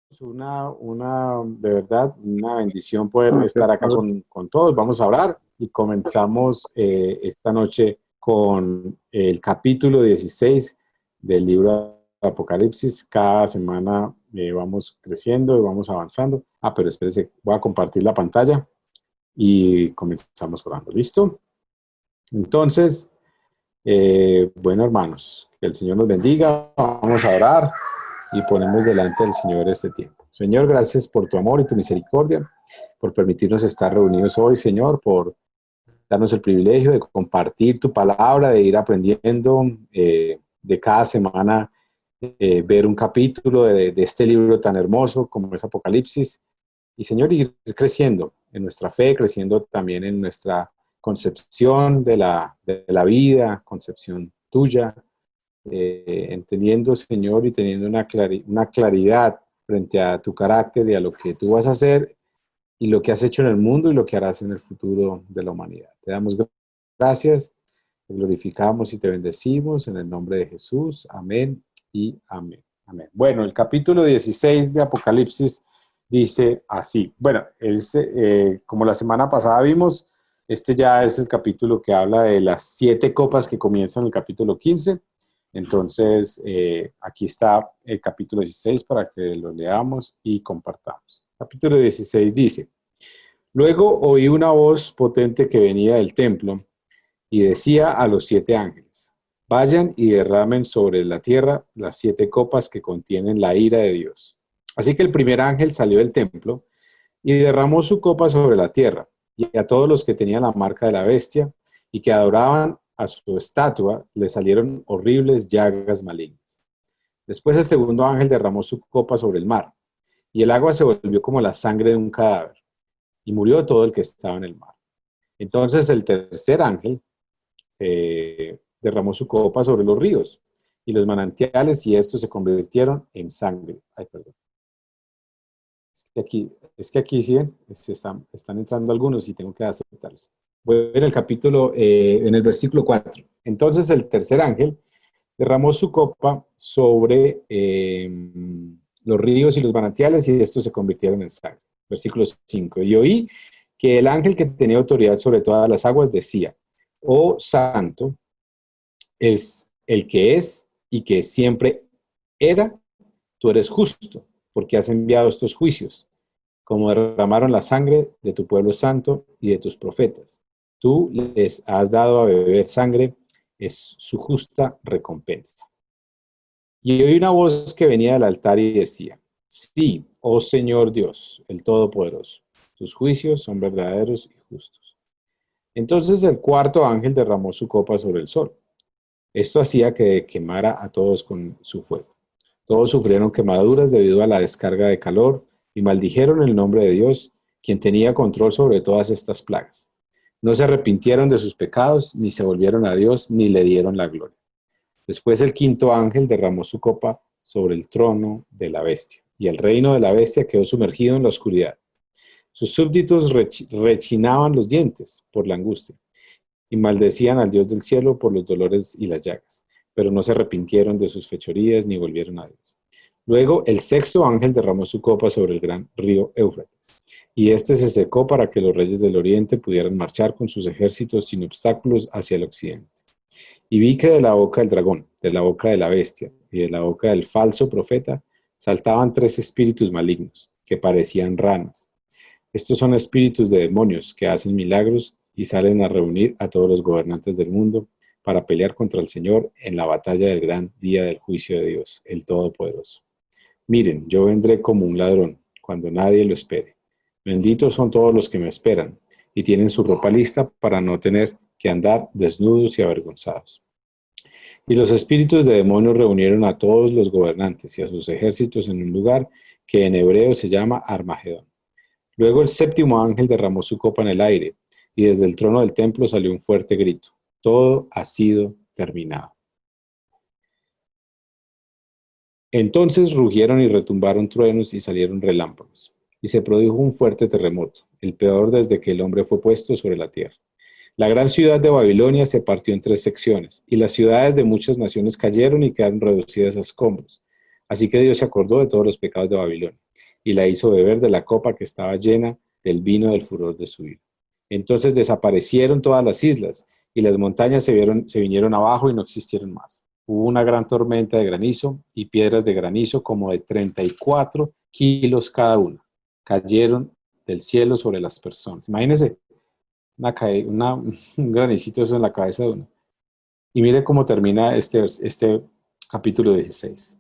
de verdad, una bendición poder estar acá con todos. Vamos a orar y comenzamos esta noche con el capítulo 16 del libro de Apocalipsis. Cada semana vamos creciendo y vamos avanzando. Pero espérense, voy a compartir la pantalla y comenzamos orando. ¿Listo? Entonces, bueno, hermanos, que el Señor nos bendiga. Vamos a orar y ponemos delante del Señor este tiempo. Señor, gracias por tu amor y tu misericordia, por permitirnos estar reunidos hoy, Señor, por darnos el privilegio de compartir tu palabra, de ir aprendiendo de cada semana, ver un capítulo de este libro tan hermoso como es Apocalipsis. Y, Señor, ir creciendo en nuestra fe, creciendo también en nuestra concepción de la vida, concepción tuya, entendiendo, Señor, y teniendo una claridad frente a tu carácter y a lo que tú vas a hacer y lo que has hecho en el mundo y lo que harás en el futuro de la humanidad. Te damos gracias, te glorificamos y te bendecimos en el nombre de Jesús. Amén y amén. Amén. Bueno, el capítulo 16 de Apocalipsis dice así. Bueno, como la semana pasada vimos, este ya es el capítulo que habla de las 7 copas que comienzan en el capítulo 15. Entonces, aquí está el capítulo 16 para que lo leamos y compartamos. Capítulo 16 dice: Luego oí una voz potente que venía del templo y decía a los 7 ángeles: vayan y derramen sobre la tierra las 7 copas que contienen la ira de Dios. Así que el primer ángel salió del templo y derramó su copa sobre la tierra, y a todos los que tenían la marca de la bestia y que adoraban a su estatua le salieron horribles llagas malignas. Después el segundo ángel derramó su copa sobre el mar, y el agua se volvió como la sangre de un cadáver, y murió todo el que estaba en el mar. Entonces el tercer ángel derramó su copa sobre los ríos y los manantiales, y estos se convirtieron en sangre. Ay, perdón. Es que aquí sí, están entrando algunos y tengo que aceptarlos. Voy en el capítulo, en el versículo 4. Entonces el tercer ángel derramó su copa sobre los ríos y los manantiales, y estos se convirtieron en sangre. Versículo 5. Y oí que el ángel que tenía autoridad sobre todas las aguas decía: Oh Santo es el que es y que siempre era, tú eres justo, porque has enviado estos juicios, como derramaron la sangre de tu pueblo santo y de tus profetas. Tú les has dado a beber sangre, es su justa recompensa. Y oí una voz que venía del altar y decía: Sí, oh Señor Dios, el Todopoderoso, tus juicios son verdaderos y justos. Entonces el cuarto ángel derramó su copa sobre el sol. Esto hacía que quemara a todos con su fuego. Todos sufrieron quemaduras debido a la descarga de calor y maldijeron el nombre de Dios, quien tenía control sobre todas estas plagas. No se arrepintieron de sus pecados, ni se volvieron a Dios, ni le dieron la gloria. Después el quinto ángel derramó su copa sobre el trono de la bestia, y el reino de la bestia quedó sumergido en la oscuridad. Sus súbditos rechinaban los dientes por la angustia, y maldecían al Dios del cielo por los dolores y las llagas, pero no se arrepintieron de sus fechorías ni volvieron a Dios. Luego el sexto ángel derramó su copa sobre el gran río Éufrates, y este se secó para que los reyes del oriente pudieran marchar con sus ejércitos sin obstáculos hacia el occidente. Y vi que de la boca del dragón, de la boca de la bestia y de la boca del falso profeta saltaban 3 espíritus malignos, que parecían ranas. Estos son espíritus de demonios que hacen milagros y salen a reunir a todos los gobernantes del mundo para pelear contra el Señor en la batalla del gran día del juicio de Dios, el Todopoderoso. Miren, yo vendré como un ladrón, cuando nadie lo espere. Benditos son todos los que me esperan y tienen su ropa lista para no tener que andar desnudos y avergonzados. Y los espíritus de demonios reunieron a todos los gobernantes y a sus ejércitos en un lugar que en hebreo se llama Armagedón. Luego el séptimo ángel derramó su copa en el aire, y desde el trono del templo salió un fuerte grito: todo ha sido terminado. Entonces rugieron y retumbaron truenos y salieron relámpagos, y se produjo un fuerte terremoto, el peor desde que el hombre fue puesto sobre la tierra. La gran ciudad de Babilonia se partió en 3 secciones, y las ciudades de muchas naciones cayeron y quedaron reducidas a escombros. Así que Dios se acordó de todos los pecados de Babilonia y la hizo beber de la copa que estaba llena del vino del furor de su ira. Entonces desaparecieron todas las islas y las montañas se vinieron abajo y no existieron más. Hubo una gran tormenta de granizo y piedras de granizo como de 34 kilos cada una. Cayeron del cielo sobre las personas. Imagínense un granicito eso en la cabeza de uno. Y mire cómo termina este capítulo 16.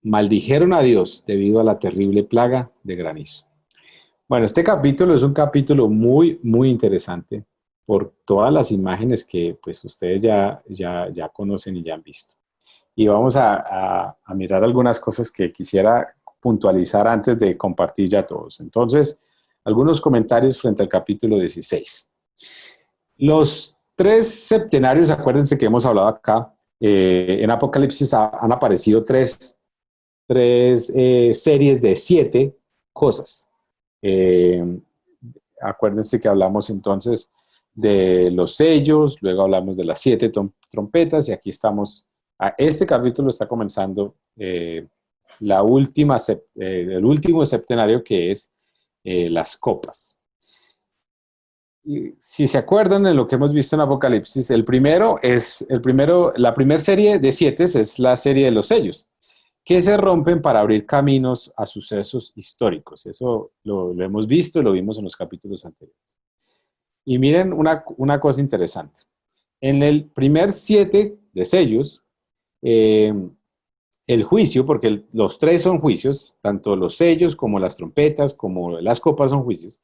Maldijeron a Dios debido a la terrible plaga de granizo. Bueno, este capítulo es un capítulo muy, muy interesante por todas las imágenes que pues ustedes ya conocen y ya han visto. Y vamos a mirar algunas cosas que quisiera puntualizar antes de compartir ya todos. Entonces, algunos comentarios frente al capítulo 16. Los tres septenarios, acuérdense que hemos hablado acá, en Apocalipsis han aparecido tres series de 7 cosas. Acuérdense que hablamos entonces de los sellos, luego hablamos de las 7 trompetas y aquí estamos, este capítulo está comenzando el último septenario que es las copas. Y si se acuerdan de lo que hemos visto en Apocalipsis, la primera serie de 7 es la serie de los sellos, que se rompen para abrir caminos a sucesos históricos. Eso lo hemos visto y lo vimos en los capítulos anteriores. Y miren una cosa interesante. En el primer 7 de sellos, el juicio, porque los 3 son juicios, tanto los sellos como las trompetas, como las copas son juicios.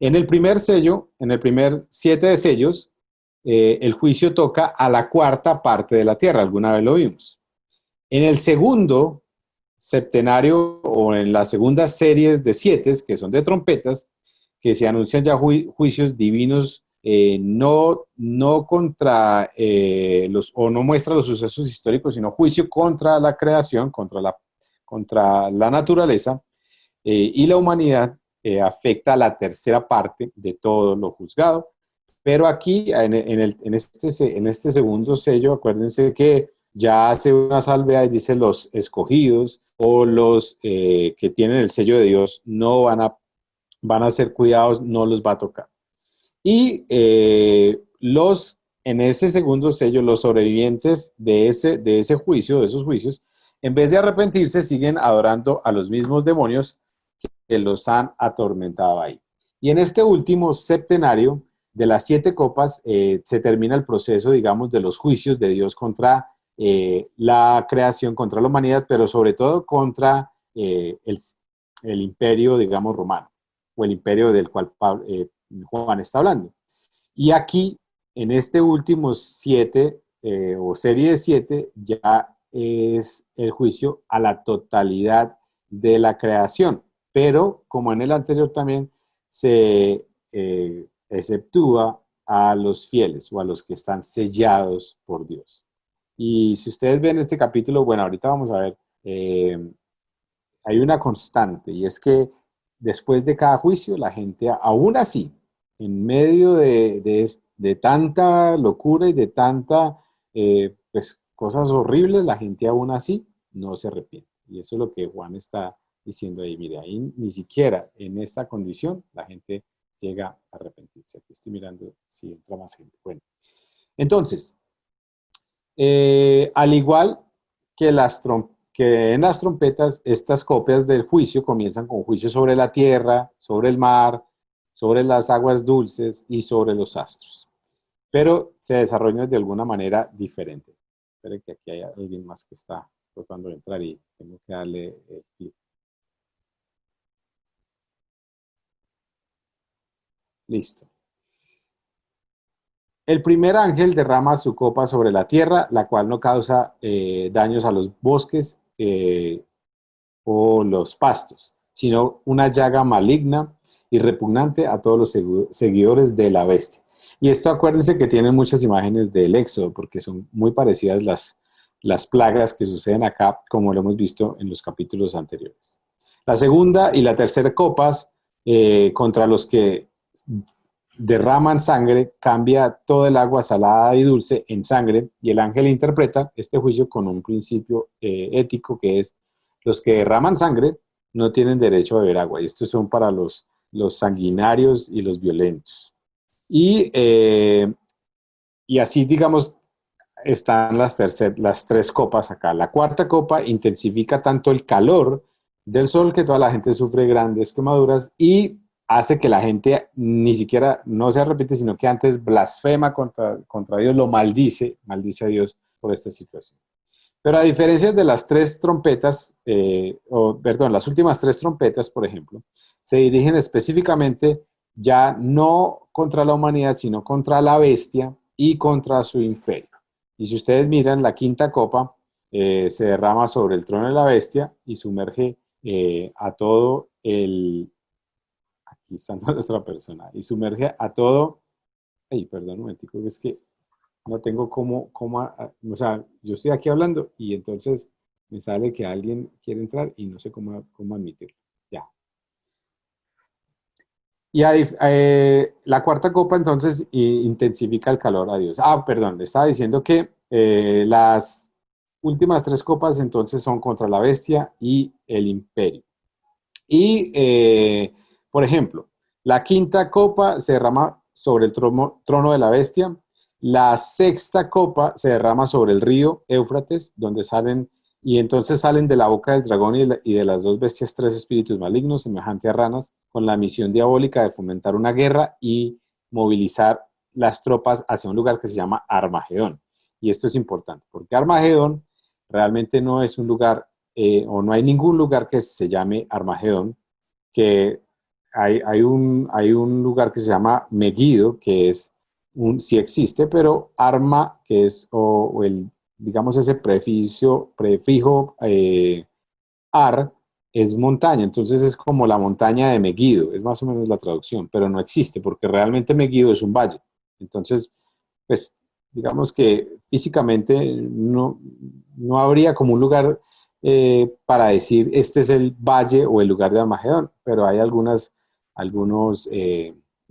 En el primer sello, en el primer 7 de sellos, el juicio toca a la cuarta parte de la tierra, alguna vez lo vimos. En el segundo septenario o en las segundas series de 7, que son de trompetas, que se anuncian ya juicios divinos, no contra o no muestra los sucesos históricos, sino juicio contra la creación, contra la naturaleza y la humanidad. Afecta a la tercera parte de todo lo juzgado. Pero aquí, en este segundo sello, acuérdense que ya hace una salvedad y dice los escogidos o los que tienen el sello de Dios no van a ser cuidados, no los va a tocar. Y en ese segundo sello, los sobrevivientes de ese juicio, de esos juicios, en vez de arrepentirse, siguen adorando a los mismos demonios que los han atormentado ahí. Y en este último septenario de las 7 copas se termina el proceso, digamos, de los juicios de Dios contra la creación, contra la humanidad, pero sobre todo contra el imperio, digamos, romano, o el imperio del cual Juan está hablando. Y aquí, en este último 7, o serie de 7, ya es el juicio a la totalidad de la creación. Pero, como en el anterior también, se exceptúa a los fieles o a los que están sellados por Dios. Y si ustedes ven este capítulo, bueno, ahorita vamos a ver, hay una constante y es que después de cada juicio, la gente, aún así, en medio de tanta locura y de tanta pues, cosas horribles, la gente aún así no se arrepiente. Y eso es lo que Juan está diciendo ahí, mire, ahí ni siquiera en esta condición la gente llega a arrepentirse. Aquí estoy mirando si entra más gente. Bueno, entonces, al igual que en las trompetas, estas copias del juicio comienzan con juicio sobre la tierra, sobre el mar, sobre las aguas dulces y sobre los astros. Pero se desarrollan de alguna manera diferente. Esperen que aquí hay alguien más que está tratando de entrar y tengo que darle clic. Listo. El primer ángel derrama su copa sobre la tierra, la cual no causa daños a los bosques o los pastos, sino una llaga maligna y repugnante a todos los seguidores de la bestia. Y esto acuérdense que tienen muchas imágenes del Éxodo, porque son muy parecidas las plagas que suceden acá, como lo hemos visto en los capítulos anteriores. La segunda y la tercera copas contra los que derraman sangre, cambia todo el agua salada y dulce en sangre, y el ángel interpreta este juicio con un principio ético que es Los que derraman sangre no tienen derecho a beber agua. Y estos son para los sanguinarios y los violentos. Y, y así, digamos, están las tres copas acá. La cuarta copa intensifica tanto el calor del sol que toda la gente sufre grandes quemaduras y hace que la gente ni siquiera no se arrepiente, sino que antes blasfema contra Dios, lo maldice a Dios por esta situación. Pero a diferencia de las tres trompetas, perdón, las últimas tres trompetas, por ejemplo, se dirigen específicamente ya no contra la humanidad, sino contra la bestia y contra su imperio. Y si ustedes miran, la quinta copa se derrama sobre el trono de la bestia y sumerge a todo el... Aquí está nuestra persona. Y sumerge a todo... Ay, perdón un momentico, es que no tengo o sea, yo estoy aquí hablando y entonces me sale que alguien quiere entrar y no sé cómo admitirlo. Ya. Y la cuarta copa entonces intensifica el calor a Dios. Ah, perdón, le estaba diciendo que las últimas tres copas entonces son contra la bestia y el imperio. Y, por ejemplo, la quinta copa se derrama sobre el trono de la bestia. La sexta copa se derrama sobre el río Éufrates, donde salen, y entonces salen de la boca del dragón y de las dos bestias tres espíritus malignos, semejante a ranas, con la misión diabólica de fomentar una guerra y movilizar las tropas hacia un lugar que se llama Armagedón. Y esto es importante, porque Armagedón realmente no es un lugar o no hay ningún lugar que se llame Armagedón, que hay un lugar que se llama Megiddo, que es sí existe, pero Arma, que es, o el, digamos ese prefijo Ar, es montaña, entonces es como la montaña de Megiddo, es más o menos la traducción, pero no existe, porque realmente Megiddo es un valle. Entonces, pues, digamos que físicamente no habría como un lugar para decir este es el valle o el lugar de Armagedón, pero hay algunos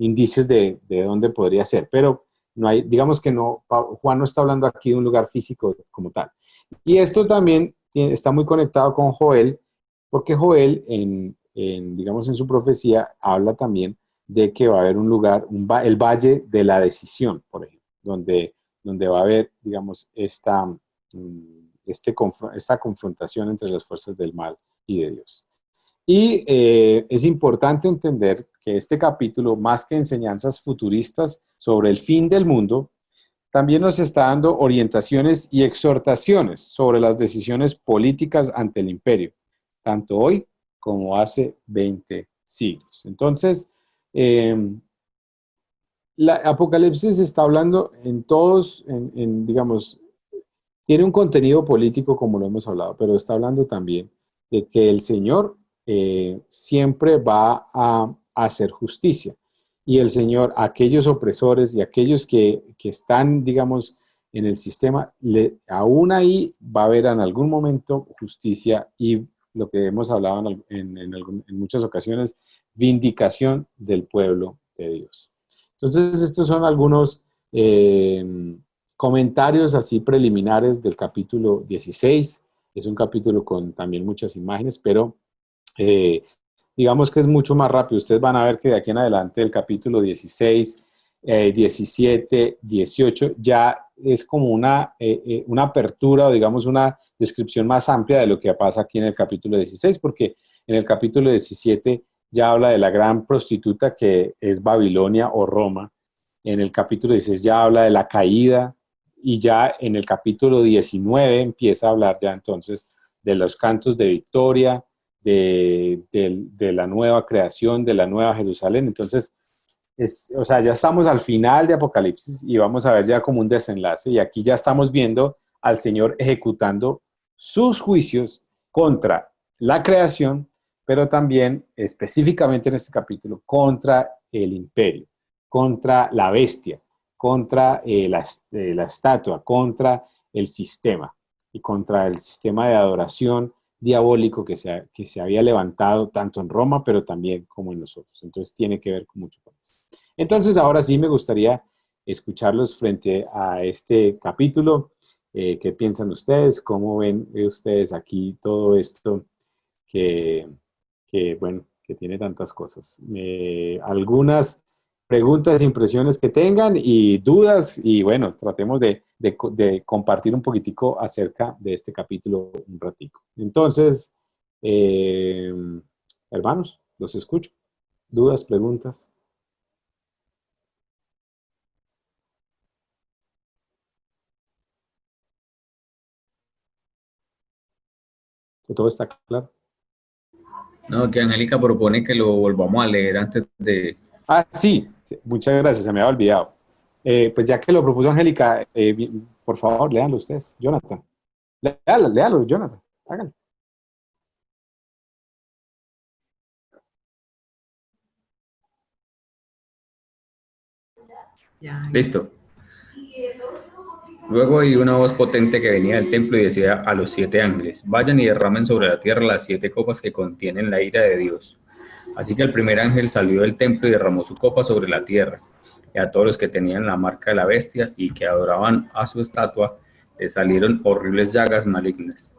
indicios de dónde podría ser, pero no hay, digamos que no, Juan no está hablando aquí de un lugar físico como tal. Y esto también está muy conectado con Joel, porque Joel, digamos, en su profecía, habla también de que va a haber un lugar, el Valle de la Decisión, por ejemplo, donde va a haber, digamos, esta confrontación entre las fuerzas del mal y de Dios. Y es importante entender que este capítulo, más que enseñanzas futuristas sobre el fin del mundo, también nos está dando orientaciones y exhortaciones sobre las decisiones políticas ante el imperio, tanto hoy como hace 20 siglos. Entonces, la Apocalipsis está hablando en todos, digamos, tiene un contenido político como lo hemos hablado, pero está hablando también de que el Señor siempre va a hacer justicia. Y el Señor, aquellos opresores y aquellos que están, digamos, en el sistema, aún ahí va a haber en algún momento justicia y lo que hemos hablado en muchas ocasiones, vindicación del pueblo de Dios. Entonces, estos son algunos comentarios así preliminares del capítulo 16. Es un capítulo con también muchas imágenes, pero digamos que es mucho más rápido. Ustedes van a ver que de aquí en adelante el capítulo 16, 17, 18 ya es como una apertura o digamos una descripción más amplia de lo que pasa aquí en el capítulo 16, porque en el capítulo 17 ya habla de la gran prostituta que es Babilonia o Roma. En el capítulo 16 ya habla de la caída y ya en el capítulo 19 empieza a hablar ya entonces de los cantos de victoria, de la nueva creación, de la nueva Jerusalén. Entonces, o sea, ya estamos al final de Apocalipsis y vamos a ver ya como un desenlace y aquí ya estamos viendo al Señor ejecutando sus juicios contra la creación, pero también específicamente en este capítulo contra el imperio, contra la bestia, contra la estatua, contra el sistema y contra el sistema de adoración diabólico que se había levantado tanto en Roma, pero también como en nosotros. Entonces tiene que ver con mucho con eso. Entonces ahora sí me gustaría escucharlos frente a este capítulo. ¿Qué piensan ustedes? ¿Cómo ven ustedes aquí todo esto que, bueno, que tiene tantas cosas. Algunas preguntas, impresiones que tengan y dudas, y bueno, tratemos de compartir un poquitico acerca de este capítulo un ratico. Entonces, eh, hermanos, los escucho. ¿Dudas, preguntas? ¿Todo está claro? No, que Angélica propone que lo volvamos a leer antes de... Ah, sí, sí, muchas gracias, se me había olvidado. Pues ya que lo propuso Angélica, por favor, léanlo ustedes, Jonathan. Léalo, léalo, Jonathan, háganlo. Listo. Luego oí una voz potente que venía del templo y decía a los 7 ángeles, vayan y derramen sobre la tierra las 7 copas que contienen la ira de Dios. Así que el primer ángel salió del templo y derramó su copa sobre la tierra, y a todos los que tenían la marca de la bestia y que adoraban a su estatua, les salieron horribles llagas malignas.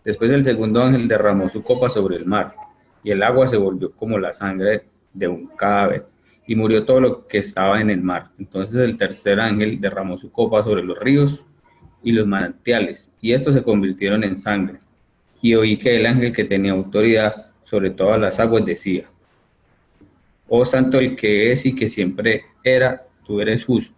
Después el segundo ángel derramó su copa sobre el mar, y el agua se volvió como la sangre de un cadáver, y murió todo lo que estaba en el mar. Entonces el tercer ángel derramó su copa sobre los ríos y los manantiales, y estos se convirtieron en sangre. Y oí que el ángel que tenía autoridad sobre todas las aguas decía, oh santo el que es y que siempre era, tú eres justo,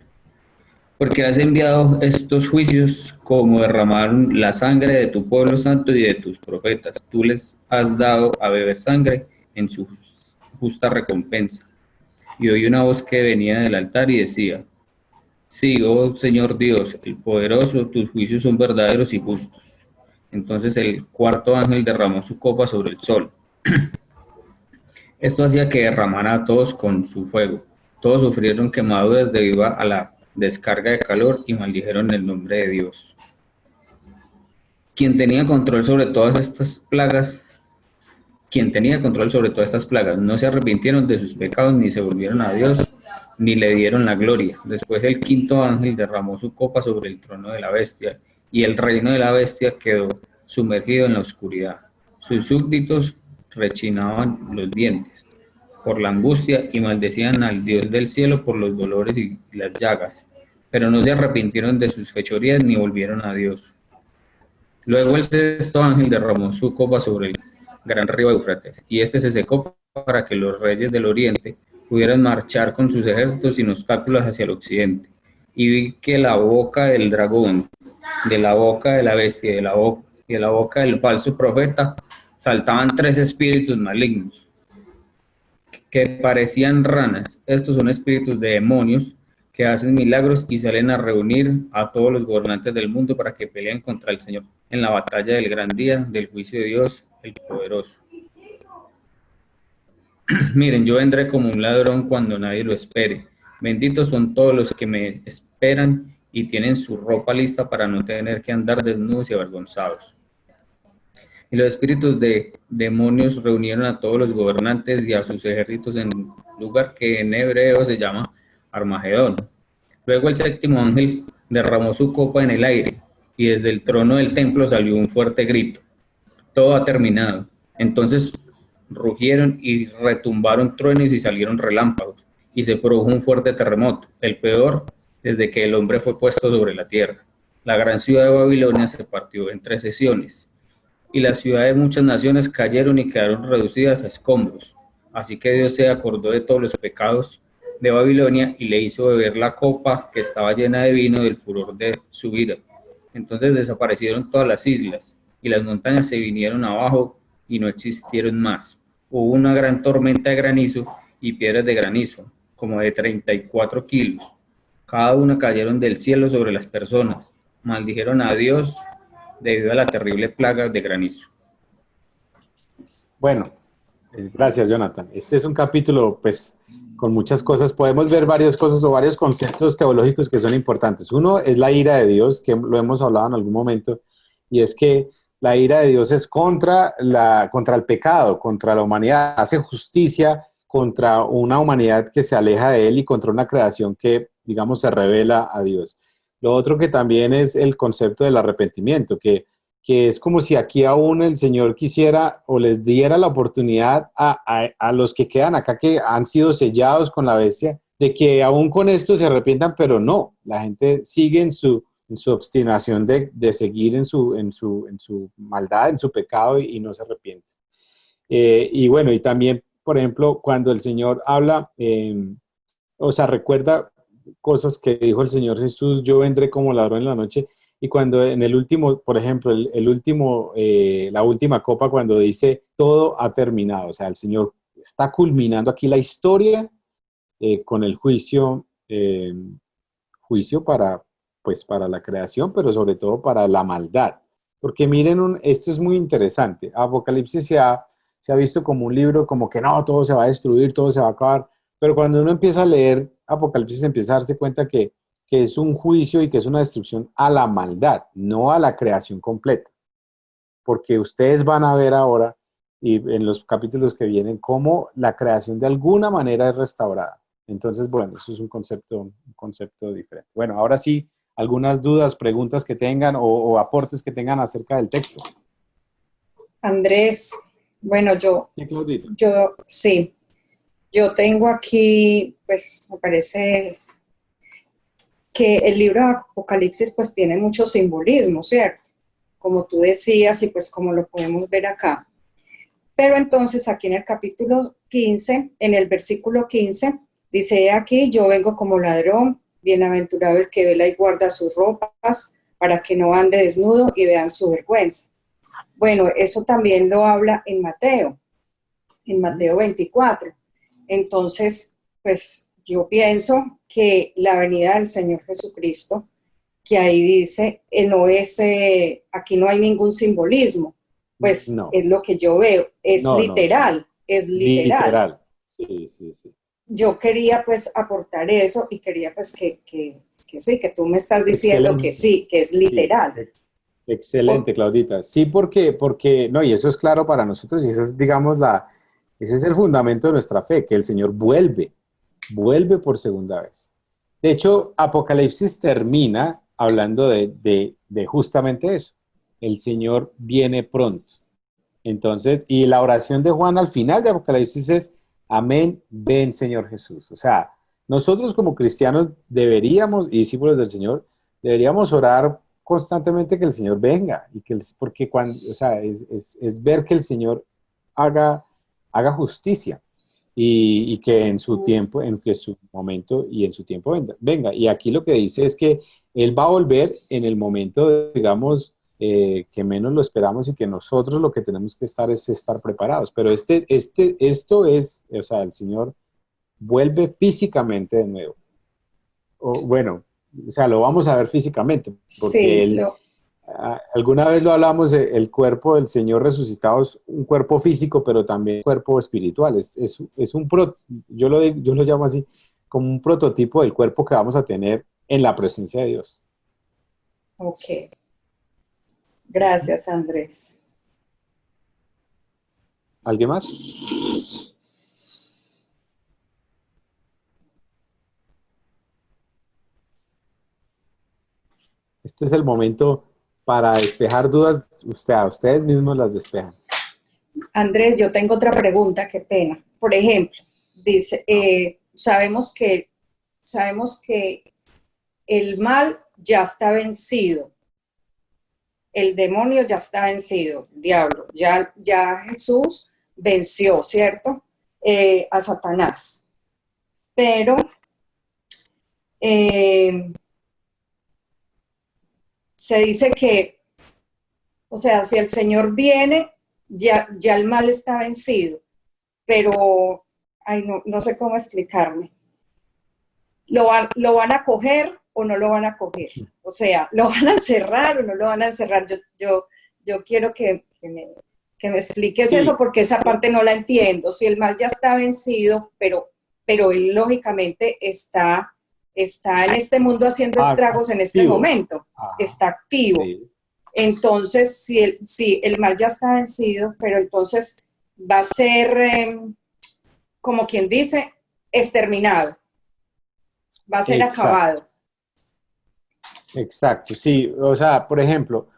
porque has enviado estos juicios como derramaron la sangre de tu pueblo santo y de tus profetas. Tú les has dado a beber sangre en su justa recompensa. Y oí una voz que venía del altar y decía, sí, oh Señor Dios, el poderoso, tus juicios son verdaderos y justos. Entonces el cuarto ángel derramó su copa sobre el sol. Esto hacía que derramara a todos con su fuego. Todos sufrieron quemaduras debido a la descarga de calor y maldijeron el nombre de Dios. Quien tenía control sobre todas estas plagas, quien tenía control sobre todas estas plagas, no se arrepintieron de sus pecados, ni se volvieron a Dios, ni le dieron la gloria. Después el quinto ángel derramó su copa sobre el trono de la bestia, y el reino de la bestia quedó sumergido en la oscuridad. Sus súbditos rechinaban los dientes por la angustia y maldecían al Dios del cielo por los dolores y las llagas, pero no se arrepintieron de sus fechorías ni volvieron a Dios. Luego el sexto ángel derramó su copa sobre el gran río Éufrates, y este se secó para que los reyes del oriente pudieran marchar con sus ejércitos sin obstáculos hacia el occidente. Y vi que la boca del dragón, de la boca de la bestia y de la boca del falso profeta saltaban 3 espíritus malignos que parecían ranas. Estos son espíritus de demonios que hacen milagros y salen a reunir a todos los gobernantes del mundo para que peleen contra el Señor en la batalla del gran día del juicio de Dios, el poderoso. Miren, yo vendré como un ladrón cuando nadie lo espere. Benditos son todos los que me esperan y tienen su ropa lista para no tener que andar desnudos y avergonzados. Y los espíritus de demonios reunieron a todos los gobernantes y a sus ejércitos en un lugar que en hebreo se llama Armagedón. Luego el séptimo ángel derramó su copa en el aire, y desde el trono del templo salió un fuerte grito. Todo ha terminado. Entonces rugieron y retumbaron truenos y salieron relámpagos, y se produjo un fuerte terremoto, el peor desde que el hombre fue puesto sobre la tierra. La gran ciudad de Babilonia se partió en 3 secciones, y las ciudades de muchas naciones cayeron y quedaron reducidas a escombros. Así que Dios se acordó de todos los pecados de Babilonia y le hizo beber la copa que estaba llena de vino del furor de su ira. Entonces desaparecieron todas las islas y las montañas se vinieron abajo y no existieron más. Hubo una gran tormenta de granizo y piedras de granizo, como de 34 kilos. Cada una cayeron del cielo sobre las personas. Maldijeron a Dios debido a la terrible plaga de granizo. Bueno, gracias, Jonathan. Este es un capítulo, pues, con muchas cosas. Podemos ver varias cosas o varios conceptos teológicos que son importantes. Uno es la ira de Dios, que lo hemos hablado en algún momento, y es que la ira de Dios es contra el pecado, contra la humanidad. Hace justicia contra una humanidad que se aleja de Él y contra una creación que, digamos, se revela a Dios. Lo otro que también es el concepto del arrepentimiento, que que es como si aquí aún el Señor quisiera o les diera la oportunidad a los que quedan acá, que han sido sellados con la bestia, de que aún con esto se arrepientan, pero no, la gente sigue en su obstinación de seguir en su maldad, en su pecado y no se arrepiente. Y bueno, y también, por ejemplo, cuando el Señor habla, o sea, recuerda cosas que dijo el Señor Jesús: yo vendré como ladrón en la noche. Y cuando en el último, por ejemplo, el último, la última copa, cuando dice todo ha terminado, o sea, el Señor está culminando aquí la historia con el juicio para, pues, para la creación, pero sobre todo para la maldad. Porque miren, esto es muy interesante. Apocalipsis se ha visto como un libro como que no, todo se va a destruir, todo se va a acabar. Pero cuando uno empieza a leer Apocalipsis, empieza a darse cuenta que es un juicio y que es una destrucción a la maldad, no a la creación completa. Porque ustedes van a ver ahora, y en los capítulos que vienen, cómo la creación de alguna manera es restaurada. Entonces, bueno, eso es un concepto diferente. Bueno, ahora sí, algunas dudas, preguntas que tengan o aportes que tengan acerca del texto. Andrés, bueno, Sí, Claudita. Sí, yo tengo aquí, pues me parece que el libro de Apocalipsis pues tiene mucho simbolismo, ¿cierto? Como tú decías y pues como lo podemos ver acá. Pero entonces aquí en el capítulo 15, en el versículo 15, dice aquí: yo vengo como ladrón, bienaventurado el que vela y guarda sus ropas, para que no ande desnudo y vean su vergüenza. Bueno, eso también lo habla en Mateo 24. Entonces, pues yo pienso que la venida del Señor Jesucristo, que ahí dice, aquí no hay ningún simbolismo, pues No, es lo que yo veo, es no, no. literal, es literal. Literal. Sí, sí, sí. Yo quería pues aportar eso y quería pues que sí, que tú me estás diciendo Excelente. que sí, que es literal. Sí. Excelente, Claudita. Sí, porque, no, y eso es claro para nosotros y ese es, digamos, ese es el fundamento de nuestra fe, que el Señor vuelve por segunda vez. De hecho, Apocalipsis termina hablando de justamente eso. El Señor viene pronto. Entonces, y la oración de Juan al final de Apocalipsis es: amén, ven Señor Jesús. O sea, nosotros como cristianos deberíamos, y discípulos del Señor, deberíamos orar constantemente que el Señor venga, porque cuando, o sea, es ver que el Señor haga justicia y que en su tiempo, en que su momento y en su tiempo venga. Y aquí lo que dice es que Él va a volver en el momento, digamos, que menos lo esperamos y que nosotros lo que tenemos que estar es estar preparados. Pero esto es, o sea, el Señor vuelve físicamente de nuevo. Bueno, o sea, lo vamos a ver físicamente, porque Sí, alguna vez lo hablamos, el cuerpo del Señor resucitado es un cuerpo físico, pero también un cuerpo espiritual. Yo lo llamo así, como un prototipo del cuerpo que vamos a tener en la presencia de Dios. ok. Gracias, Andrés. ¿Alguien más? Este es el momento para despejar dudas. Ustedes mismos las despejan. Andrés, yo tengo otra pregunta, qué pena. Por ejemplo, dice, sabemos que el mal ya está vencido, el demonio ya está vencido, el diablo, ya Jesús venció, ¿cierto? A Satanás. Pero se dice que, o sea, si el Señor viene, ya el mal está vencido, pero, ay, no sé cómo explicarme. ¿Lo van a coger o no lo van a coger? O sea, ¿lo van a encerrar o no lo van a encerrar? Yo quiero que me expliques eso, porque esa parte no la entiendo. Si el mal ya está vencido, pero él lógicamente está en este mundo haciendo estragos en este momento, está activo. Sí. Entonces, si el mal ya está vencido, pero entonces va a ser, como quien dice, exterminado. Va a ser acabado. Exacto, sí. O sea, por ejemplo,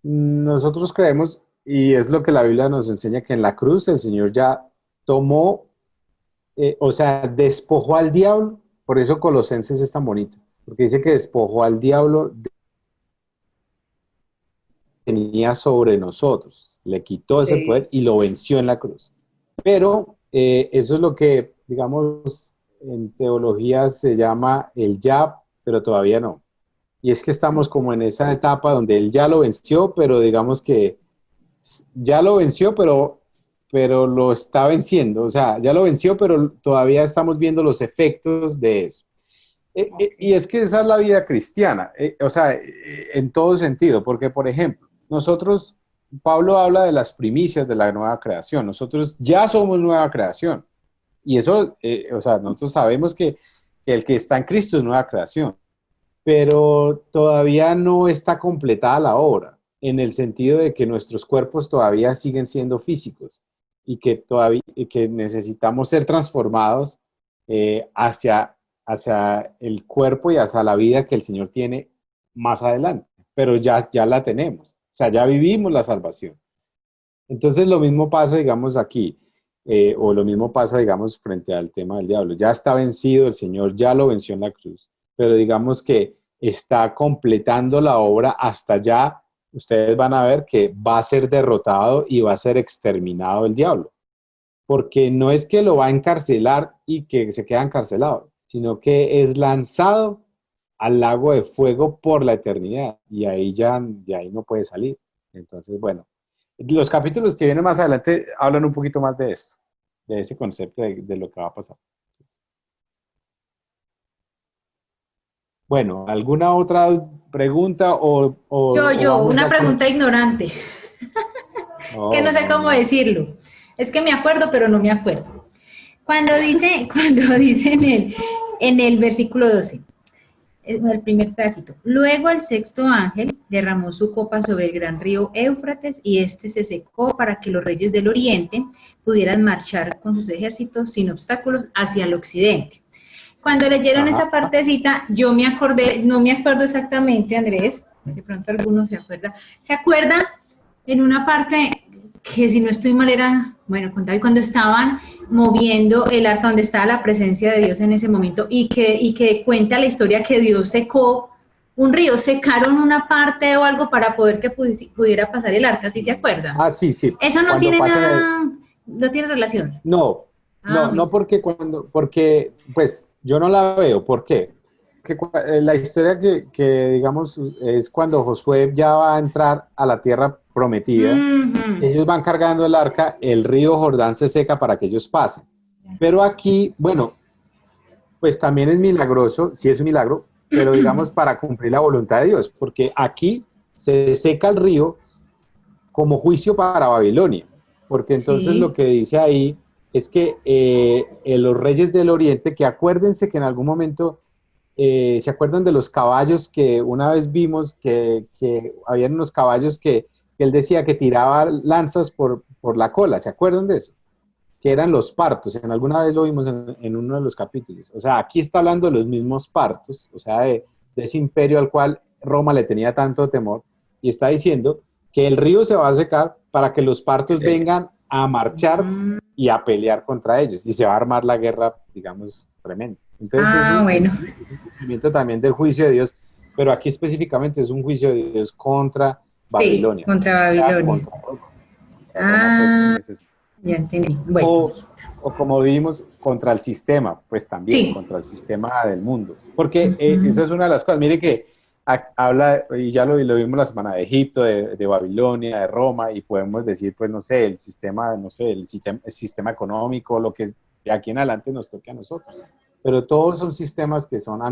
Nosotros creemos, y es lo que la Biblia nos enseña, que en la cruz el Señor ya tomó, o sea, despojó al diablo. Por eso Colosenses es tan bonito, porque dice que despojó al diablo que tenía sobre nosotros, le quitó ese Sí, poder y lo venció en la cruz. Pero eso es lo que, digamos, en teología se llama el ya, pero todavía no. Y es que estamos como en esa etapa donde él ya lo venció, pero digamos que ya lo venció, pero lo está venciendo. O sea, ya lo venció, pero todavía estamos viendo los efectos de eso. Y ok. es que esa es la vida cristiana, o sea, en todo sentido, porque, por ejemplo, nosotros, Pablo habla de las primicias de la nueva creación, nosotros ya somos nueva creación, y eso, o sea, nosotros sabemos que el que está en Cristo es nueva creación, pero todavía no está completada la obra, en el sentido de que nuestros cuerpos todavía siguen siendo físicos y que todavía y que necesitamos ser transformados hacia el cuerpo y hacia la vida que el Señor tiene más adelante, pero ya la tenemos, o sea, ya vivimos la salvación. Entonces lo mismo pasa, digamos, aquí, o lo mismo pasa, digamos, frente al tema del diablo. Ya está vencido, el Señor ya lo venció en la cruz, pero digamos que está completando la obra hasta allá. Ustedes van a ver que va a ser derrotado y va a ser exterminado el diablo, porque no es que lo va a encarcelar y que se queda encarcelado, sino que es lanzado al lago de fuego por la eternidad y ahí ya de ahí no puede salir. Entonces, bueno, los capítulos que vienen más adelante hablan un poquito más de esto, de ese concepto de lo que va a pasar. Bueno, ¿alguna otra pregunta o Yo, vamos una ya con... pregunta ignorante. Es que No, no sé no, cómo no. decirlo. Es que me acuerdo, pero no me acuerdo. Cuando dice en el versículo 12, en el primer pedacito, luego el sexto ángel derramó su copa sobre el gran río Éufrates y este se secó para que los reyes del oriente pudieran marchar con sus ejércitos sin obstáculos hacia el occidente. Cuando leyeron Ajá. esa partecita, yo me acordé, no me acuerdo exactamente, Andrés, de pronto alguno se acuerda en una parte que si no estoy mal era, bueno, contaba cuando estaban moviendo el arca donde estaba la presencia de Dios en ese momento y que cuenta la historia que Dios secó un río, secaron una parte o algo para poder que pudiera pasar el arca, ¿sí se acuerdan? Ah, sí, sí. Eso no Cuando tiene pasan el, nada, no tiene relación. no, Ah, no, bueno. no porque porque, pues, yo no la veo. ¿Por qué? Porque la historia digamos, es cuando Josué ya va a entrar a la tierra prometida, Ujú. ellos van cargando el arca, el río Jordán se seca para que ellos pasen. Pero aquí, bueno, pues también es milagroso, sí es un milagro, pero digamos para cumplir la voluntad de Dios, porque aquí se seca el río como juicio para Babilonia, porque entonces lo Sí. que dice ahí es que los reyes del oriente, que acuérdense que en algún momento, se acuerdan de los caballos que una vez vimos que habían unos caballos que él decía que tiraba lanzas por la cola, ¿se acuerdan de eso? Que eran los partos, en alguna vez lo vimos en uno de los capítulos. O sea, aquí está hablando de los mismos partos, o sea, de ese imperio al cual Roma le tenía tanto temor, y está diciendo que el río se va a secar para que los partos vengan a marchar Mm. y a pelear contra ellos, y se va a armar la guerra, digamos, tremenda. Entonces Ah, bueno. es un cumplimiento también del juicio de Dios, pero aquí específicamente es un juicio de Dios contra Sí, Babilonia, contra o sea, Babilonia. contra Roma. Contra Roma, pues en Ah, ese ya entendí. Bueno, o, listo. o como vimos, contra el sistema, pues también, Sí. contra el sistema del mundo. Porque esa Ujú. es una de las cosas. Mire que habla, y ya lo vimos la semana de Egipto, de Babilonia, de Roma, y podemos decir, pues, no sé, el sistema, no sé, el sistema económico, lo que es, de aquí en adelante nos toque a nosotros. Pero todos son sistemas que son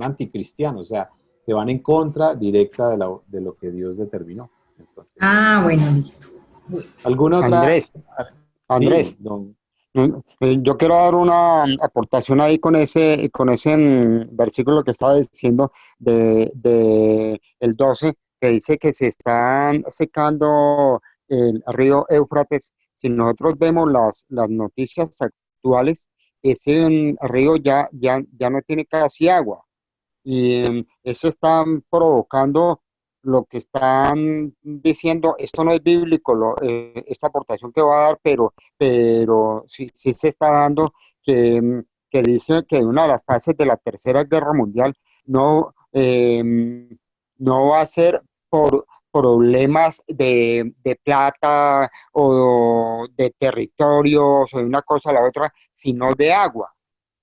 anticristianos, o sea, que van en contra directa de lo que Dios determinó. Entonces, bueno. Ah, bueno, listo. ¿Alguna otra? Andrés, Sí, Andrés, don. yo quiero dar una aportación ahí con ese versículo que estaba diciendo de el 12 que dice que se están secando el río Éufrates. Si nosotros vemos las noticias actuales, ese río ya no tiene casi agua y eso está provocando lo que están diciendo, esto no es bíblico, esta aportación que va a dar, pero sí, sí se está dando que dice que una de las fases de la Tercera Guerra Mundial no, no va a ser por problemas de plata o de territorios o de una cosa a la otra, sino de agua.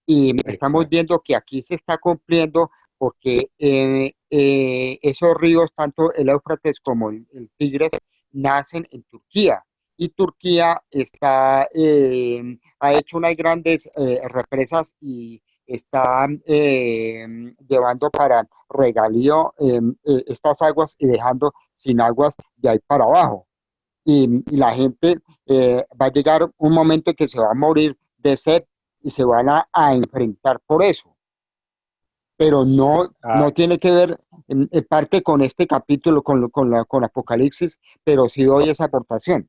Y estamos Exacto. viendo que aquí se está cumpliendo porque esos ríos, tanto el Éufrates como el Tigres, nacen en Turquía. Y Turquía ha hecho unas grandes represas y está llevando para regalío estas aguas y dejando sin aguas de ahí para abajo. Y la gente va a llegar un momento en que se va a morir de sed y se van a enfrentar por eso. Pero no Ah, tiene que ver en parte con este capítulo, con Apocalipsis, pero sí doy esa aportación.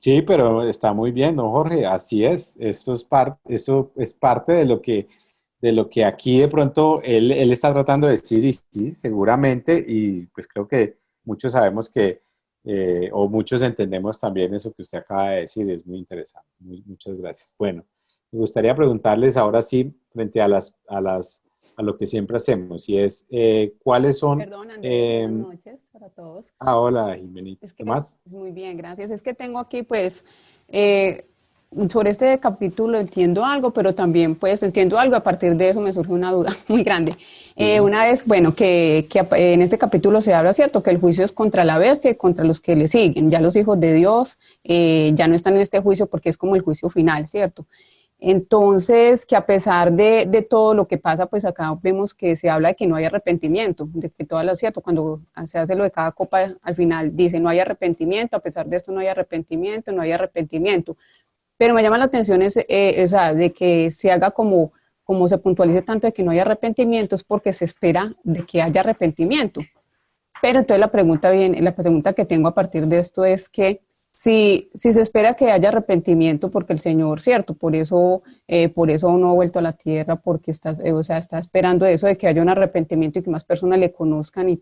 sí, pero está muy bien, ¿no, Jorge? Así es. Eso es parte de lo que aquí de pronto él está tratando de decir, y sí, seguramente, y pues creo que muchos sabemos que, o muchos entendemos también eso que usted acaba de decir, es muy interesante. Muchas gracias. Bueno, me gustaría preguntarles ahora sí, frente a lo que siempre hacemos, y es, ¿cuáles son, Perdón, Andrés, buenas noches para todos. hola, Jimenita, Es ¿qué que, más? muy bien, gracias. Es que tengo aquí, pues, eh, sobre este capítulo entiendo algo, pero también, pues, entiendo algo. A partir de eso me surge una duda muy grande. Sí. Una vez, bueno, que en este capítulo se habla, ¿cierto?, que el juicio es contra la bestia y contra los que le siguen. Ya los hijos de Dios ya no están en este juicio porque es como el juicio final, ¿cierto? Entonces, que a pesar de todo lo que pasa, pues acá vemos que se habla de que no hay arrepentimiento, de que todo lo cierto, cuando se hace lo de cada copa, al final dice no hay arrepentimiento, a pesar de esto no hay arrepentimiento, no hay arrepentimiento. Pero me llama la atención o sea, de que se haga como se puntualice tanto de que no hay arrepentimiento, es porque se espera de que haya arrepentimiento. Pero entonces la pregunta que tengo a partir de esto es que si se espera que haya arrepentimiento porque el Señor, cierto, por eso no ha vuelto a la tierra, porque o sea, está esperando eso de que haya un arrepentimiento y que más personas le conozcan.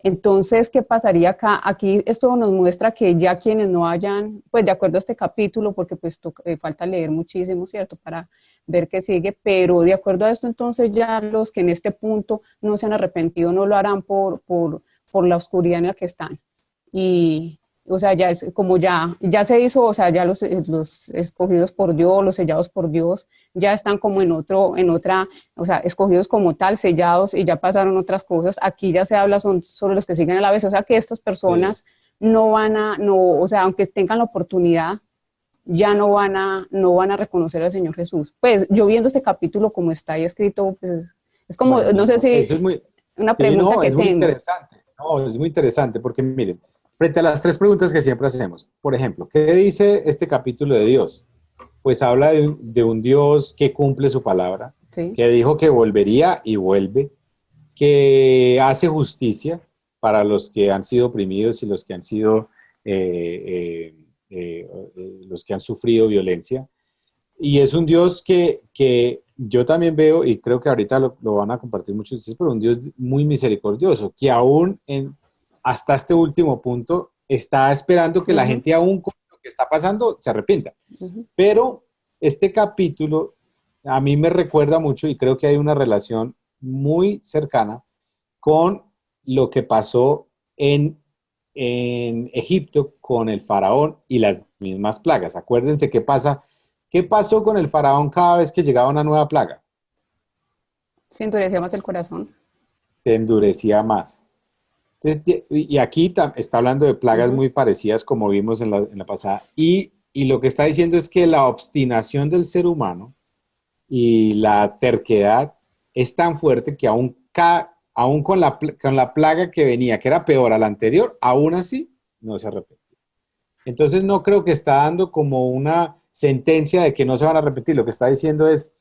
Entonces, ¿qué pasaría acá? Aquí esto nos muestra que ya quienes no hayan, pues de acuerdo a este capítulo, porque pues falta leer muchísimo, ¿cierto? Para ver qué sigue, pero de acuerdo a esto, entonces ya los que en este punto no se han arrepentido no lo harán por la oscuridad en la que están. Y, o sea, ya es como ya se hizo, o sea, ya los escogidos por Dios, los sellados por Dios, ya están como en otra, o sea, escogidos como tal, sellados y ya pasaron otras cosas. Aquí ya se habla son sobre los que siguen a la vez, o sea, que estas Sí. personas no, o sea, aunque tengan la oportunidad, ya no van a reconocer al Señor Jesús. Pues yo viendo este capítulo como está ahí escrito, pues es como, no sé Bueno, si eso es muy, una sí, pregunta no, que es muy tengo. interesante. No, es muy interesante porque miren, frente a las tres preguntas que siempre hacemos, por ejemplo, ¿qué dice este capítulo de Dios? Pues habla de un Dios que cumple su palabra, Sí. que dijo que volvería y vuelve, que hace justicia para los que han sido oprimidos y los que han sido, los que han sufrido violencia. Y es un Dios que yo también veo, y creo que ahorita lo van a compartir muchos de ustedes, pero un Dios muy misericordioso, que aún hasta este último punto está esperando que la Ujú, gente aún con lo que está pasando se arrepienta. ujú. Pero este capítulo a mí me recuerda mucho y creo que hay una relación muy cercana con lo que pasó en Egipto con el faraón y las mismas plagas. Acuérdense qué pasó con el faraón cada vez que llegaba una nueva plaga. Se endurecía más el corazón. Se endurecía más. Entonces, y aquí está hablando de plagas Ujú. muy parecidas como vimos en la pasada. Y lo que está diciendo es que la obstinación del ser humano y la terquedad es tan fuerte que aún con la plaga que venía, que era peor a la anterior, aún así no se arrepiente. Entonces no creo que está dando como una sentencia de que no se van a repetir. Lo que está diciendo es,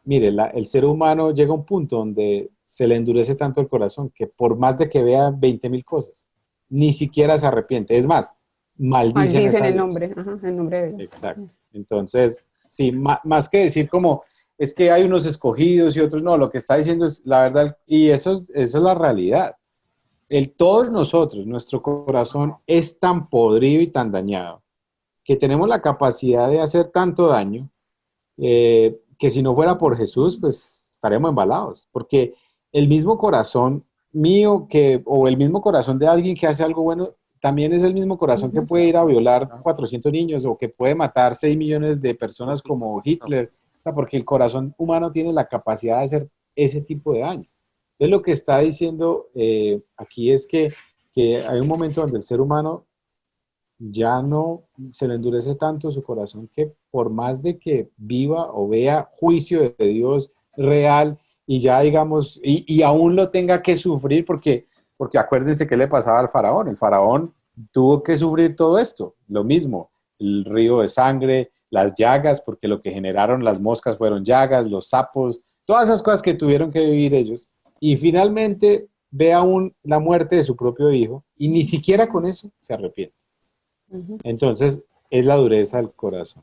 mire, el ser humano llega a un punto donde se le endurece tanto el corazón que por más de que vea 20.000 cosas, ni siquiera se arrepiente. Es más, maldicen Maldicen a el Dios. nombre, ajá, el nombre de Dios. Así Exacto. es. Entonces, sí, más que decir como es que hay unos escogidos y otros no, lo que está diciendo es la verdad y esa es la realidad. todos nosotros, nuestro corazón es tan podrido y tan dañado que tenemos la capacidad de hacer tanto daño que si no fuera por Jesús, pues estaremos embalados, porque el mismo corazón mío o el mismo corazón de alguien que hace algo bueno, también es el mismo corazón que puede ir a violar 400 niños o que puede matar 6 millones de personas como Hitler, o sea, porque el corazón humano tiene la capacidad de hacer ese tipo de daño. Entonces lo que está diciendo aquí es que hay un momento donde el ser humano ya no se le endurece tanto su corazón que por más de que viva o vea juicio de Dios real y ya digamos, y aún lo tenga que sufrir porque acuérdense qué le pasaba al faraón. El faraón tuvo que sufrir todo esto, lo mismo, el río de sangre, las llagas, porque lo que generaron las moscas fueron llagas, los sapos, todas esas cosas que tuvieron que vivir ellos. Y finalmente ve aún la muerte de su propio hijo y ni siquiera con eso se arrepiente. Entonces, es la dureza del corazón.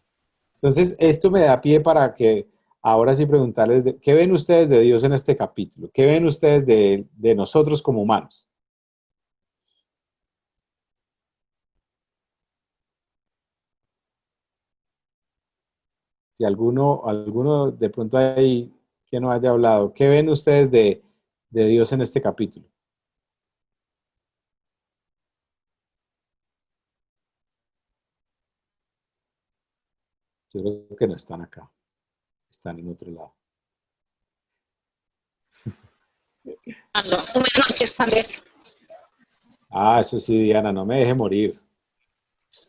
Entonces, esto me da pie para que ahora sí preguntarles, ¿qué ven ustedes de Dios en este capítulo? ¿Qué ven ustedes de nosotros como humanos? Si alguno de pronto hay que no haya hablado, ¿qué ven ustedes de Dios en este capítulo? Yo creo que no están acá, están en otro lado. Buenas noches, Andrés. Ah, eso sí, Diana, no me deje morir.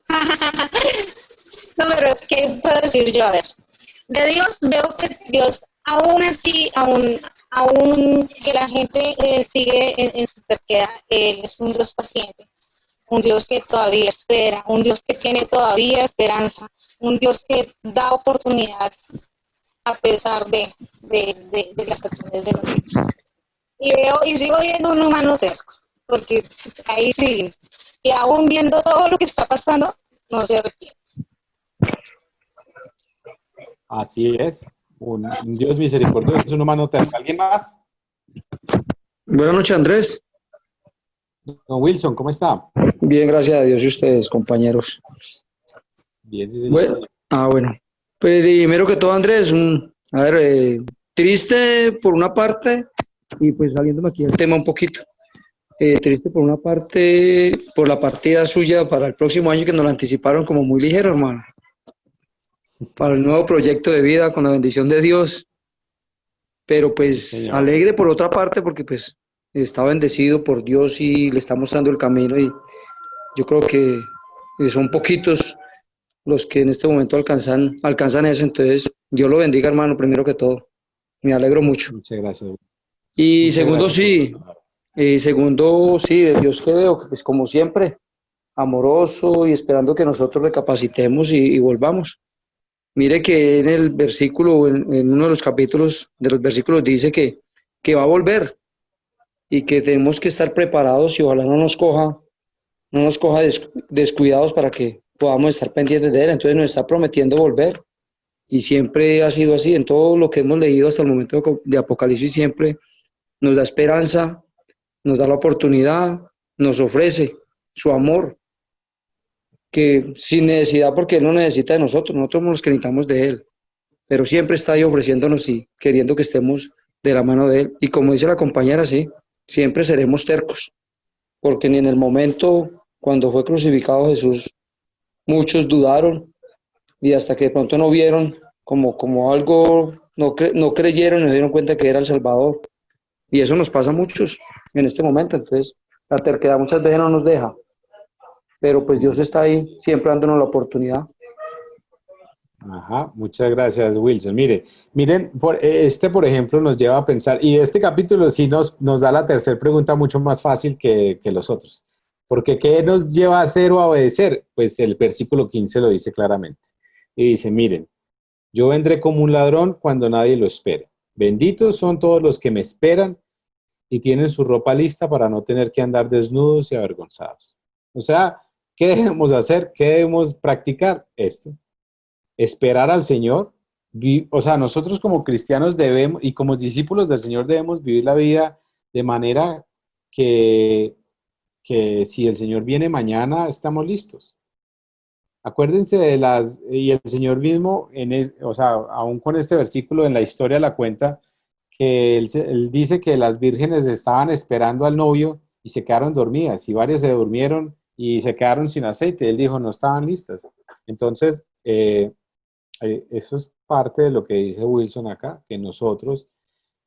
No, pero ¿qué puedo decir yo? A ver, de Dios veo que Dios, aún así, aún que la gente sigue en su terquedad, Él es un Dios paciente, un Dios que todavía espera, un Dios que tiene todavía esperanza, un Dios que da oportunidad a pesar de las acciones de nosotros. Y sigo viendo un humano terco, porque ahí sí, y aún viendo todo lo que está pasando, no se arrepiente. Así es, un Dios misericordioso, un humano terco. ¿Alguien más? Buenas noches, Andrés. Don Wilson, ¿cómo está? Bien, gracias a Dios y ustedes, compañeros. Bien, sí, señor. Bueno. Primero que todo, Andrés, triste por una parte, y pues saliéndome aquí del tema un poquito. Triste por una parte, por la partida suya para el próximo año que nos la anticiparon como muy ligero, hermano. Para el nuevo proyecto de vida, con la bendición de Dios. Pero pues Señor. alegre por otra parte, porque pues está bendecido por Dios y le está mostrando el camino, y yo creo que son poquitos los que en este momento alcanzan eso. Entonces, Dios lo bendiga, hermano, primero que todo. Me alegro mucho. Muchas gracias. Y Muchas segundo, gracias por sí, sus palabras. de Dios que veo, pues como siempre, amoroso y esperando que nosotros recapacitemos y volvamos. Mire que en el versículo, en uno de los capítulos de los versículos dice que va a volver y que tenemos que estar preparados y ojalá no nos coja descuidados para que podamos estar pendientes de él. Entonces nos está prometiendo volver y siempre ha sido así. En todo lo que hemos leído hasta el momento de Apocalipsis siempre nos da esperanza, nos da la oportunidad, nos ofrece su amor, que sin necesidad, porque él no necesita de nosotros somos los que necesitamos de él, pero siempre está ahí ofreciéndonos y queriendo que estemos de la mano de él. Y como dice la compañera, sí, siempre seremos tercos, porque ni en el momento cuando fue crucificado Jesús, muchos dudaron y hasta que de pronto no vieron como algo, no creyeron, no se dieron cuenta que era el Salvador. Y eso nos pasa a muchos en este momento. Entonces, la terquedad muchas veces no nos deja, pero pues Dios está ahí siempre dándonos la oportunidad. Ajá, muchas gracias, Wilson. Miren, por ejemplo, nos lleva a pensar, y este capítulo sí nos da la tercera pregunta mucho más fácil que los otros. Porque ¿qué nos lleva a hacer o a obedecer? Pues el versículo 15 lo dice claramente. Y dice, miren, yo vendré como un ladrón cuando nadie lo espere. Benditos son todos los que me esperan y tienen su ropa lista para no tener que andar desnudos y avergonzados. O sea, ¿qué debemos hacer? ¿Qué debemos practicar? Esto. Esperar al Señor. O sea, nosotros como cristianos debemos, y como discípulos del Señor debemos vivir la vida de manera que que si el Señor viene mañana, estamos listos. Acuérdense y el Señor mismo, o sea, aún con este versículo en la historia la cuenta, que él dice que las vírgenes estaban esperando al novio y se quedaron dormidas, y varias se durmieron y se quedaron sin aceite. Él dijo, no estaban listas. Entonces, eso es parte de lo que dice Wilson acá, que nosotros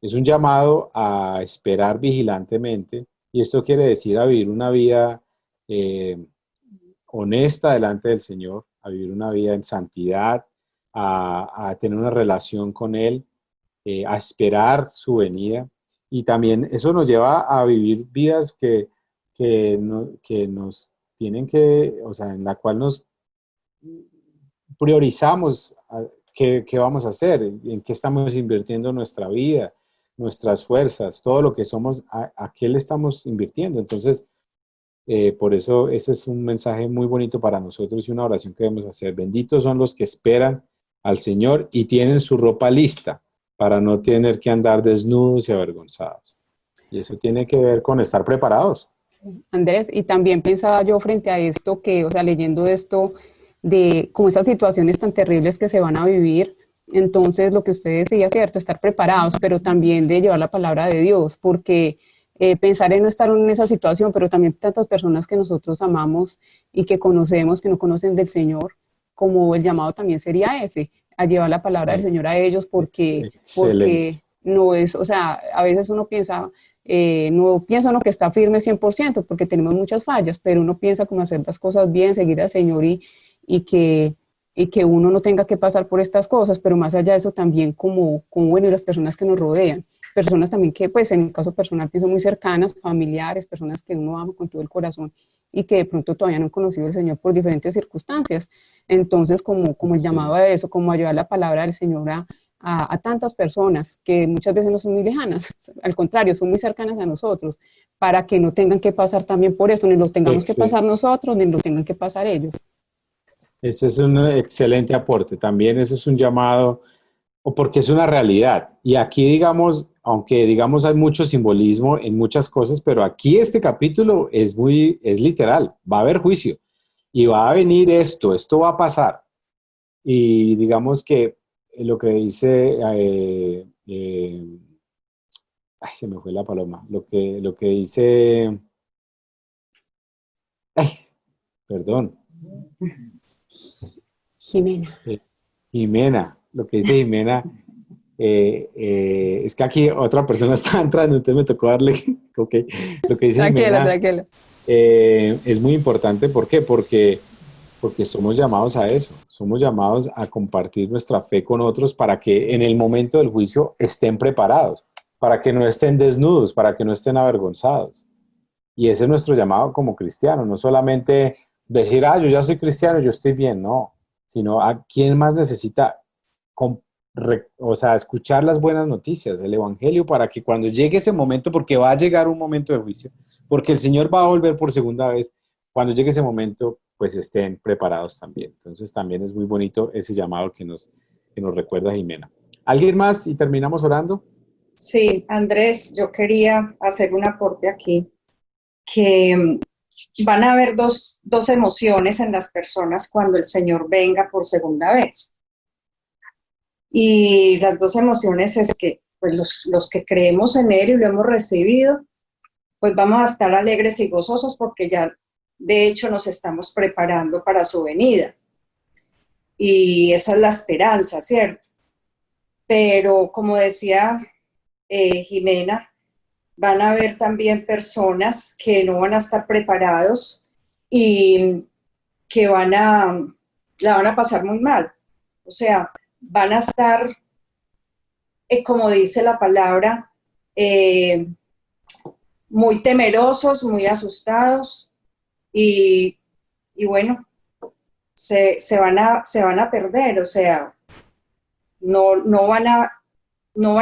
es un llamado a esperar vigilantemente, y esto quiere decir a vivir una vida honesta delante del Señor, a vivir una vida en santidad, a tener una relación con Él, a esperar su venida. Y también eso nos lleva a vivir vidas que nos tienen que, o sea, en la cual nos priorizamos qué vamos a hacer, en qué estamos invirtiendo nuestra vida, nuestras fuerzas, todo lo que somos, a qué le estamos invirtiendo. Entonces, por eso ese es un mensaje muy bonito para nosotros y una oración que debemos hacer. Benditos son los que esperan al Señor y tienen su ropa lista para no tener que andar desnudos y avergonzados. Y eso tiene que ver con estar preparados. Andrés, y también pensaba yo frente a esto que, o sea, leyendo esto de como esas situaciones tan terribles que se van a vivir, entonces lo que usted decía, cierto, estar preparados, pero también de llevar la palabra de Dios, porque pensar en no estar en esa situación, pero también tantas personas que nosotros amamos y que conocemos, que no conocen del Señor, como el llamado también sería ese, a llevar la palabra del Señor a ellos, porque no es, o sea, a veces uno piensa, no piensa uno que está firme 100%, porque tenemos muchas fallas, pero uno piensa como hacer las cosas bien, seguir al Señor y que uno no tenga que pasar por estas cosas, pero más allá de eso también como bueno, y las personas que nos rodean, personas también que pues en el caso personal pienso muy cercanas, familiares, personas que uno ama con todo el corazón y que de pronto todavía no han conocido al Señor por diferentes circunstancias. Entonces como el llamado a eso, como a llevar la palabra del Señor a tantas personas que muchas veces no son muy lejanas, al contrario, son muy cercanas a nosotros, para que no tengan que pasar también por eso, ni lo tengamos que pasar nosotros, ni lo tengan que pasar ellos. Ese es un excelente aporte. También ese es un llamado, o porque es una realidad. Y aquí, digamos, aunque digamos hay mucho simbolismo en muchas cosas, pero aquí este capítulo es literal. Va a haber juicio y va a venir esto va a pasar. Y digamos que lo que dice, ay, se me fue la paloma, lo que dice, ay, perdón. Jimena, lo que dice Jimena, es que aquí otra persona está entrando, entonces me tocó darle, ok, lo que dice Jimena, tranquila. Es muy importante. ¿Por qué? Porque somos llamados a eso, somos llamados a compartir nuestra fe con otros para que en el momento del juicio estén preparados, para que no estén desnudos, para que no estén avergonzados. Y ese es nuestro llamado como cristianos, no solamente decir, yo ya soy cristiano, yo estoy bien, no, sino a quién más necesita, escuchar las buenas noticias, el evangelio, para que cuando llegue ese momento, porque va a llegar un momento de juicio, porque el Señor va a volver por segunda vez, cuando llegue ese momento, pues estén preparados también. Entonces también es muy bonito ese llamado que nos recuerda Jimena. ¿Alguien más y terminamos orando? Sí, Andrés, yo quería hacer un aporte aquí, que van a haber dos emociones en las personas cuando el Señor venga por segunda vez. Y las dos emociones es que pues los que creemos en Él y lo hemos recibido, pues vamos a estar alegres y gozosos porque ya de hecho nos estamos preparando para su venida. Y esa es la esperanza, ¿cierto? Pero como decía Jimena, van a haber también personas que no van a estar preparados y que la van a pasar muy mal. O sea, van a estar, como dice la palabra, muy temerosos, muy asustados y bueno, se van a perder. O sea, no van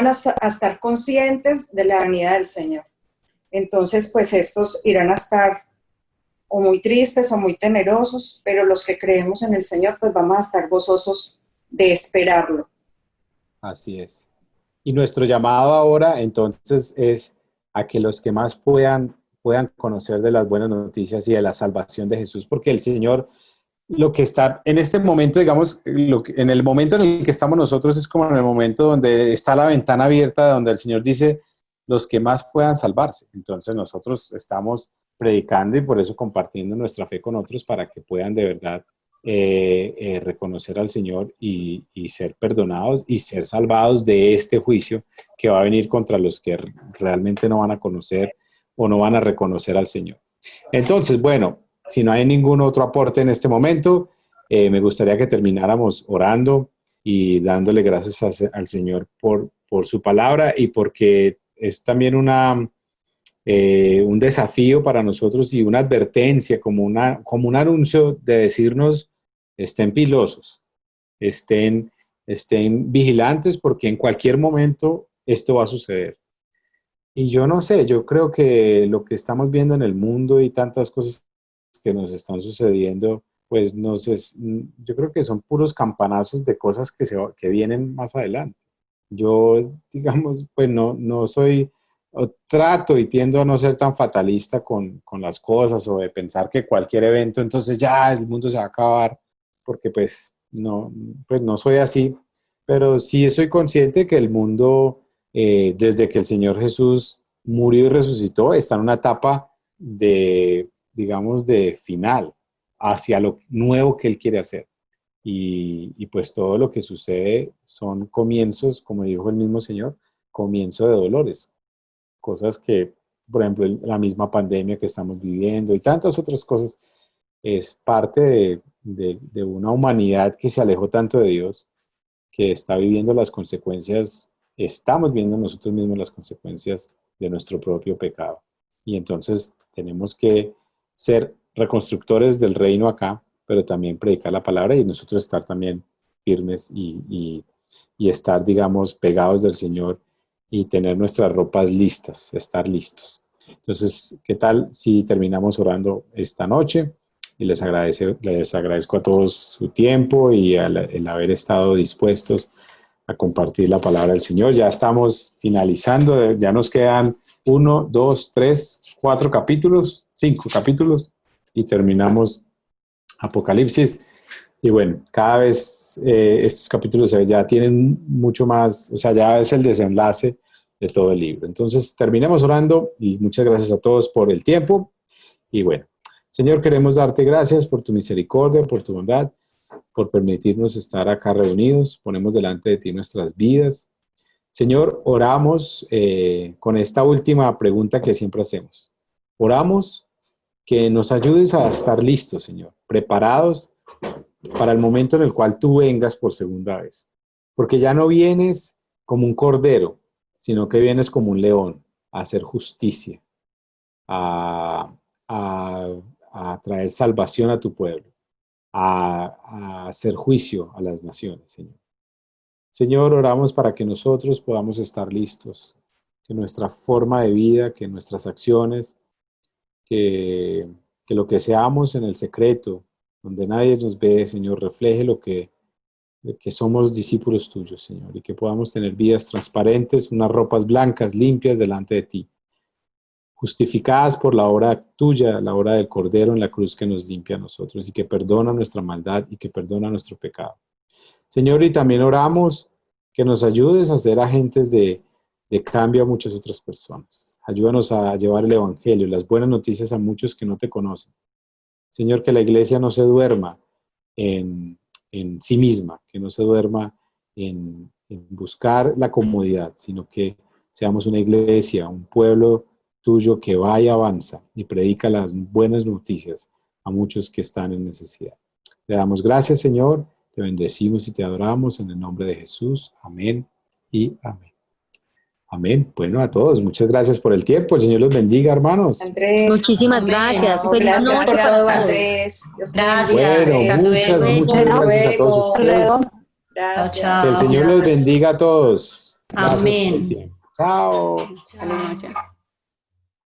a estar conscientes de la venida del Señor. Entonces, pues estos irán a estar o muy tristes o muy temerosos, pero los que creemos en el Señor, pues vamos a estar gozosos de esperarlo. Así es. Y nuestro llamado ahora, entonces, es a que los que más puedan puedan conocer de las buenas noticias y de la salvación de Jesús, porque el Señor, lo que está en este momento, digamos, en el momento en el que estamos nosotros es como en el momento donde está la ventana abierta, donde el Señor dice, los que más puedan salvarse. Entonces nosotros estamos predicando y por eso compartiendo nuestra fe con otros para que puedan de verdad reconocer al Señor y ser perdonados y ser salvados de este juicio que va a venir contra los que realmente no van a conocer o no van a reconocer al Señor. Entonces, bueno, si no hay ningún otro aporte en este momento, me gustaría que termináramos orando y dándole gracias al Señor por su palabra y porque es también un desafío para nosotros y una advertencia, como un anuncio de decirnos, estén pilosos, estén vigilantes porque en cualquier momento esto va a suceder. Y yo no sé, yo creo que lo que estamos viendo en el mundo y tantas cosas que nos están sucediendo, pues yo creo que son puros campanazos de cosas que vienen más adelante. Yo, digamos, pues no soy, o trato y tiendo a no ser tan fatalista con las cosas o de pensar que cualquier evento, entonces ya el mundo se va a acabar, porque pues no soy así, pero sí soy consciente que el mundo, desde que el Señor Jesús murió y resucitó, está en una etapa digamos, de final hacia lo nuevo que Él quiere hacer. Y pues todo lo que sucede son comienzos, como dijo el mismo Señor, comienzo de dolores. Cosas que, por ejemplo, la misma pandemia que estamos viviendo y tantas otras cosas, es parte de una humanidad que se alejó tanto de Dios, que está viviendo las consecuencias, estamos viendo nosotros mismos las consecuencias de nuestro propio pecado. Y entonces tenemos que ser reconstructores del reino acá, pero también predicar la palabra y nosotros estar también firmes y estar, digamos, pegados del Señor y tener nuestras ropas listas, estar listos. Entonces, ¿qué tal si terminamos orando esta noche? Y les agradezco a todos su tiempo y el haber estado dispuestos a compartir la palabra del Señor. Ya estamos finalizando, ya nos quedan 1, 2, 3, 4 capítulos, 5 capítulos y terminamos Apocalipsis. Y bueno, cada vez estos capítulos ya tienen mucho más, o sea, ya es el desenlace de todo el libro. Entonces, terminemos orando y muchas gracias a todos por el tiempo. Y bueno, Señor, queremos darte gracias por tu misericordia, por tu bondad, por permitirnos estar acá reunidos. Ponemos delante de ti nuestras vidas. Señor, oramos con esta última pregunta que siempre hacemos. Oramos que nos ayudes a estar listos, Señor, preparados para el momento en el cual tú vengas por segunda vez. Porque ya no vienes como un cordero, sino que vienes como un león a hacer justicia, a traer salvación a tu pueblo, a hacer juicio a las naciones, Señor. Señor, oramos para que nosotros podamos estar listos, que nuestra forma de vida, que nuestras acciones, que lo que seamos en el secreto, donde nadie nos ve, Señor, refleje lo que somos discípulos tuyos, Señor, y que podamos tener vidas transparentes, unas ropas blancas, limpias delante de ti, justificadas por la obra tuya, la obra del Cordero en la cruz que nos limpia a nosotros y que perdona nuestra maldad y que perdona nuestro pecado. Señor, y también oramos que nos ayudes a ser agentes de cambio a muchas otras personas. Ayúdanos a llevar el Evangelio, las buenas noticias a muchos que no te conocen. Señor, que la iglesia no se duerma en sí misma, que no se duerma en buscar la comodidad, sino que seamos una iglesia, un pueblo tuyo que va y avanza y predica las buenas noticias a muchos que están en necesidad. Le damos gracias, Señor, te bendecimos y te adoramos en el nombre de Jesús. Amén y amén. Amén. Bueno, a todos, muchas gracias por el tiempo. El Señor los bendiga, hermanos. Andrés, Muchísimas gracias. no, Feliz gracias noche por para todo, todos. Andrés. Dios te Gracias. bendiga. Bueno, Hasta muchas luego. gracias a todos Hasta ustedes. luego. Chao, Gracias. chao. Que el Señor los bendiga a todos. Gracias por el Amén. tiempo. Chao. Feliz noche.